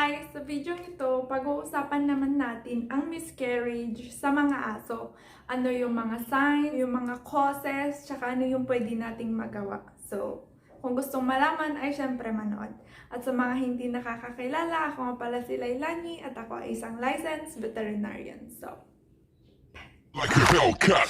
Hi! Sa video ito, pag-uusapan naman natin ang miscarriage sa mga aso. Ano yung mga signs, yung mga causes, tsaka ano yung pwede nating magawa. So, kung gustong malaman ay syempre manood. At sa mga hindi nakakakilala, ako nga pala si Lailani at ako ay isang licensed veterinarian. So, Like a Hellcat.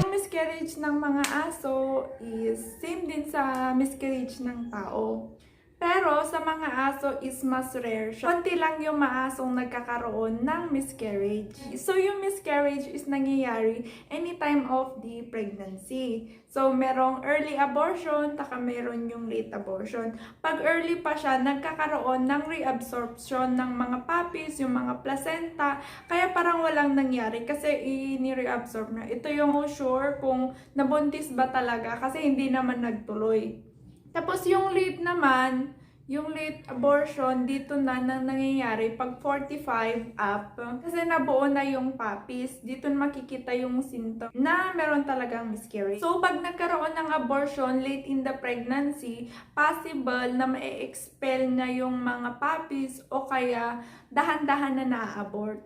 yung miscarriage ng mga aso is same din sa miscarriage ng tao. Pero sa mga aso is mas rare siya. Konti lang yung maasong nagkakaroon ng miscarriage. So yung miscarriage is nangyayari anytime of the pregnancy. So merong early abortion, taka meron yung late abortion. Pag early pa siya, nagkakaroon ng reabsorption ng mga puppies, yung mga placenta. Kaya parang walang nangyari kasi ini-reabsorb na. Ito yung sure kung nabuntis ba talaga kasi hindi naman nagtuloy. Tapos yung late naman, yung late abortion, dito na nangyayari pag 45 up. Kasi nabuo na yung puppies, dito makikita yung symptom na meron talagang miscarriage. So pag nagkaroon ng abortion late in the pregnancy, possible na ma-expel na yung mga puppies o kaya dahan-dahan na na-abort.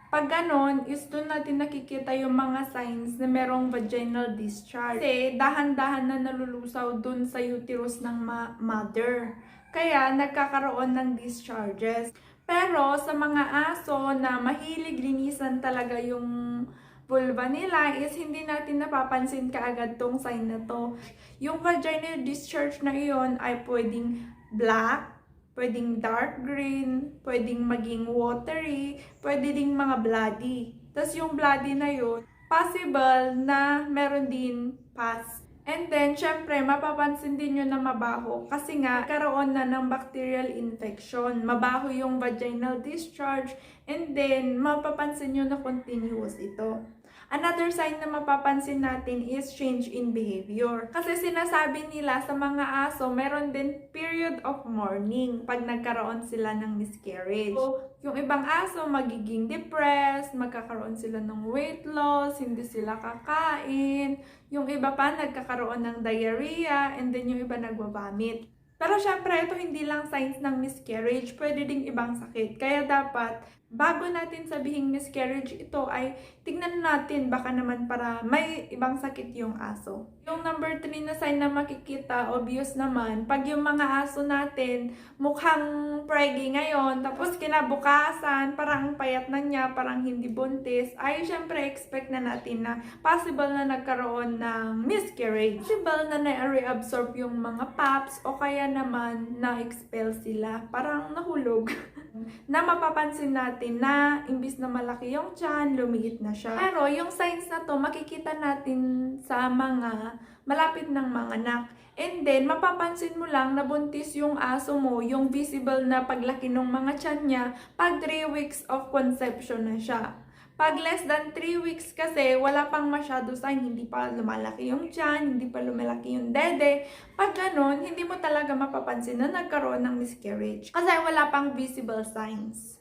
Pag ganon, is doon natin nakikita yung mga signs na merong vaginal discharge. Kasi dahan-dahan na nalulusaw doon sa uterus ng mother. Kaya nagkakaroon ng discharges. Pero sa mga aso na mahilig linisan talaga yung vulva nila is hindi natin napapansin kaagad tong sign na to. Yung vaginal discharge na iyon ay pwedeng black, pwedeng dark green, pwedeng maging watery, pwede ding mga bloody. Tapos yung bloody na yun, possible na meron din pus. And then, syempre, mapapansin din nyo na mabaho kasi nga, karoon na ng bacterial infection. Mabaho yung vaginal discharge and then, mapapansin nyo na continuous ito. Another sign na mapapansin natin is change in behavior. Kasi sinasabi nila sa mga aso, meron din period of mourning pag nagkaroon sila ng miscarriage. So, yung ibang aso magiging depressed, magkakaroon sila ng weight loss, hindi sila kakain. Yung iba pa nagkakaroon ng diarrhea, and then yung iba nagwabamit. Pero syempre, ito hindi lang signs ng miscarriage, pwede ding ibang sakit. Kaya dapat, bago natin sabihing miscarriage ito ay tignan natin baka naman para may ibang sakit yung aso. Yung number 3 na sign na makikita, obvious naman, pag yung mga aso natin mukhang preggy ngayon, tapos kinabukasan, parang payat na niya, parang hindi buntis, ay syempre expect na natin na possible na nagkaroon ng miscarriage. Possible na na-reabsorb yung mga pups o kaya naman na-expel sila, parang nahulog. Na mapapansin natin na imbis na malaki yung tiyan, lumiit na siya. Pero yung signs na to makikita natin sa mga malapit ng mga anak. And then, mapapansin mo lang na buntis yung aso mo, yung visible na paglaki ng mga tiyan niya, pag 3 weeks of conception na siya. Pag less than 3 weeks kasi, wala pang masyado sign, hindi pa lumalaki yung tiyan, hindi pa lumalaki yung dede. Pag ganun, hindi mo talaga mapapansin na nagkaroon ng miscarriage. Kasi wala pang visible signs.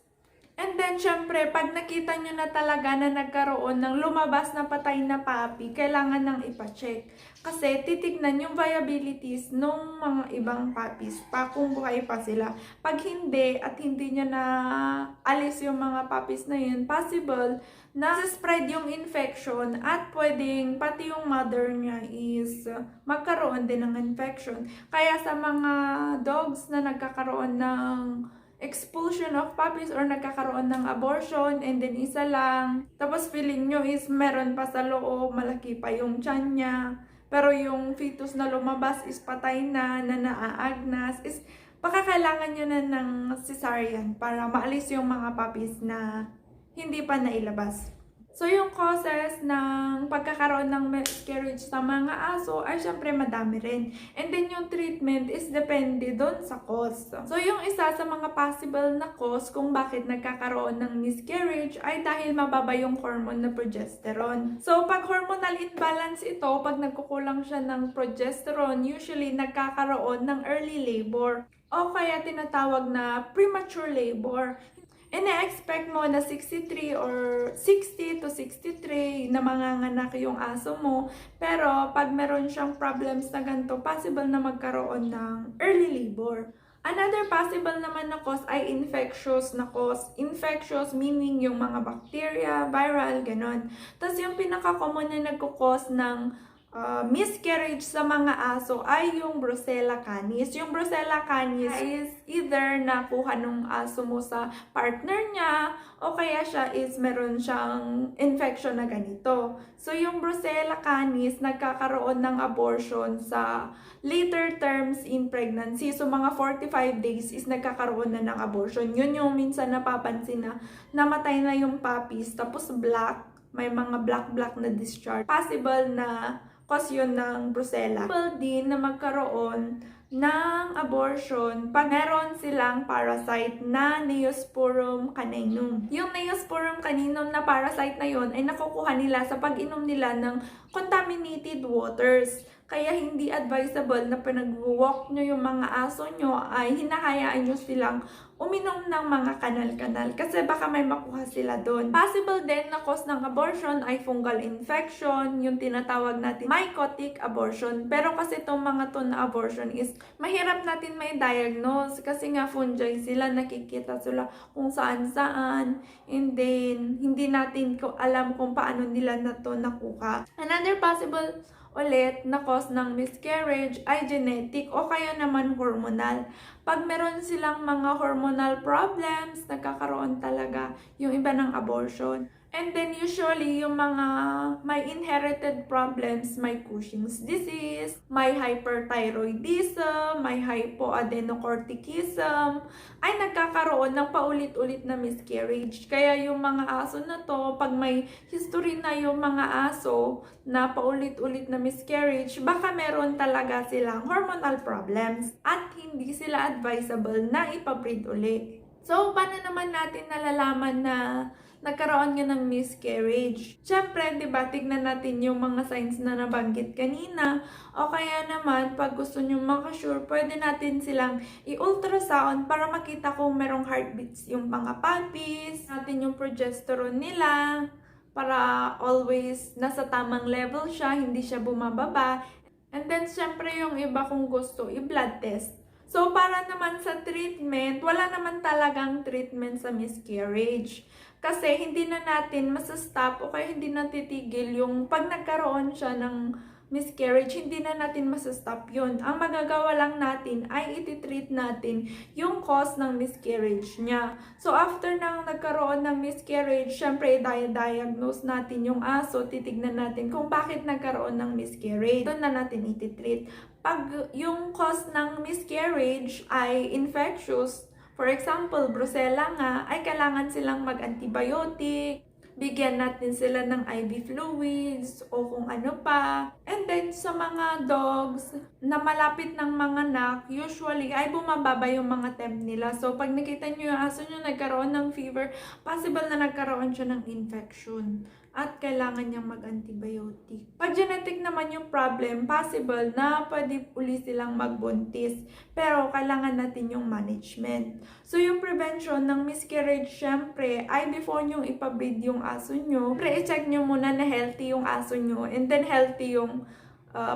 And then, syempre, pag nakita nyo na talaga na nagkaroon ng lumabas na patay na puppy, kailangan nang ipacheck. Kasi titignan yung viabilities ng mga ibang puppies pa kung buhay pa sila. Pag hindi at hindi nyo na alis yung mga puppies na yun, possible na spread yung infection at pwedeng pati yung mother niya is magkaroon din ng infection. Kaya sa mga dogs na nagkakaroon ng expulsion of puppies or nagkakaroon ng abortion and then isa lang, tapos feeling nyo is meron pa sa loob, malaki pa yung tiyan niya, pero yung fetus na lumabas is patay na naaagnas, is baka kailangan nyo na ng cesarean para maalis yung mga puppies na hindi pa nailabas. So, yung causes ng pagkakaroon ng miscarriage sa mga aso ay syempre madami rin. And then, yung treatment is depende doon sa cause. So, yung isa sa mga possible na cause kung bakit nagkakaroon ng miscarriage ay dahil mababa yung hormone na progesterone. So, pag hormonal imbalance ito, pag nagkukulang siya ng progesterone, usually nagkakaroon ng early labor o kaya tinatawag na premature labor. ine-expect mo na 63 or 60 to 63 na manganganak yung aso mo. Pero pag meron siyang problems na ganito, possible na magkaroon ng early labor. Another possible naman na cause ay infectious na cause. Infectious meaning yung mga bacteria, viral, ganon. Tapos yung pinaka-common na nagkukos ng miscarriage sa mga aso ay yung Brucella canis. Yung Brucella canis is either nakuha nung aso mo sa partner niya o kaya siya is meron siyang infection na ganito. So yung Brucella canis nagkakaroon ng abortion sa later terms in pregnancy. So mga 45 days is nagkakaroon na ng abortion. Yun yung minsan napapansin na namatay na yung puppies tapos black, may mga black na discharge. Possible na cause yun ng Brucella. Possible din na magkaroon ng abortion pag meron silang parasite na Neosporum caninum. Yung Neosporum caninum na parasite na yun ay nakukuha nila sa pag-inom nila ng contaminated waters. Kaya hindi advisable na pinag-walk nyo yung mga aso nyo ay hinahayaan nyo silang uminom ng mga kanal-kanal kasi baka may makuha sila doon. Possible din na cause ng abortion ay fungal infection, yung tinatawag natin mycotic abortion. Pero kasi itong mga to na abortion is mahirap natin may diagnose kasi nga fungi sila, nakikita sila kung saan-saan, and then hindi natin alam kung paano nila na to nakuha. Another possible ulit na cause ng miscarriage ay genetic o kaya naman hormonal. Pag meron silang mga hormonal problems, nagkakaroon talaga yung iba ng abortion. And then usually yung mga may inherited problems, may Cushing's disease, may hyperthyroidism, may hypoadenocorticism, ay nagkakaroon ng paulit-ulit na miscarriage. Kaya yung mga aso na to, pag may history na yung mga aso na paulit-ulit na miscarriage, baka meron talaga silang hormonal problems at hindi sila advisable na ipabreed uli. So, paano naman natin nalalaman na nagkaroon nga ng miscarriage? Siyempre, di ba, tignan natin yung mga signs na nabanggit kanina. O kaya naman, pag gusto nyo makasure, pwede natin silang i-ultrasound para makita kung merong heartbeats yung mga puppies, natin yung progesterone nila, para always nasa tamang level siya, hindi siya bumababa. And then, siyempre, yung iba kung gusto, i-blood test. So, para naman sa treatment, wala naman talagang treatment sa miscarriage. Kasi hindi na natin masastop o kaya hindi natitigil yung pag nagkaroon siya ng miscarriage, hindi na natin masastop yun. Ang magagawa lang natin ay iti-treat natin yung cause ng miscarriage niya. So, after nang nagkaroon ng miscarriage, syempre, i-diagnose natin yung aso, titignan natin kung bakit nagkaroon ng miscarriage. Doon na natin iti-treat. Pag yung cause ng miscarriage ay infectious, for example, Brucella nga, ay kailangan silang mag-antibiotic, bigyan natin sila ng IV fluids o kung ano pa. And then sa mga dogs na malapit ng mga anak, usually ay bumababa yung mga temp nila. So pag nakita nyo yung aso nyo nagkaroon ng fever, possible na nagkaroon siya ng infection at kailangan niyang mag-antibiotic. Pag genetic naman yung problem, possible na pwede uli silang magbuntis. Pero kailangan natin yung management. So yung prevention ng miscarriage, syempre, ay before nyo ipabreed yung aso nyo, i-check nyo muna na healthy yung aso nyo and then healthy yung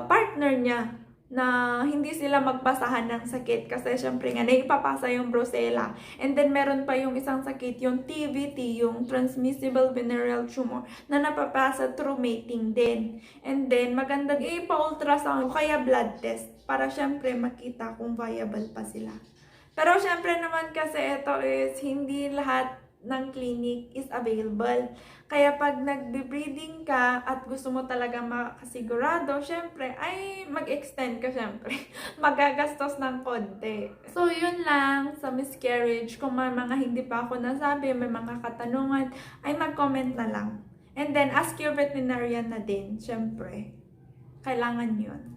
partner niya, na hindi sila magpasahan ng sakit kasi syempre nga naipapasa yung Brucella. And then meron pa yung isang sakit, yung TVT, yung transmissible venereal tumor, na napapasa through mating din. And then maganda ipa-ultrasound kaya blood test para syempre makita kung viable pa sila. Pero syempre naman kasi ito is hindi lahat ng clinic is available. Kaya pag nagbe-breeding ka at gusto mo talaga makasigurado, syempre, ay mag-extend ka syempre. Magagastos ng konti. So, yun lang sa miscarriage. Kung may mga hindi pa ako nasabi, may mga katanungan, ay mag-comment na lang. And then, ask your veterinarian na din, syempre. Kailangan yun.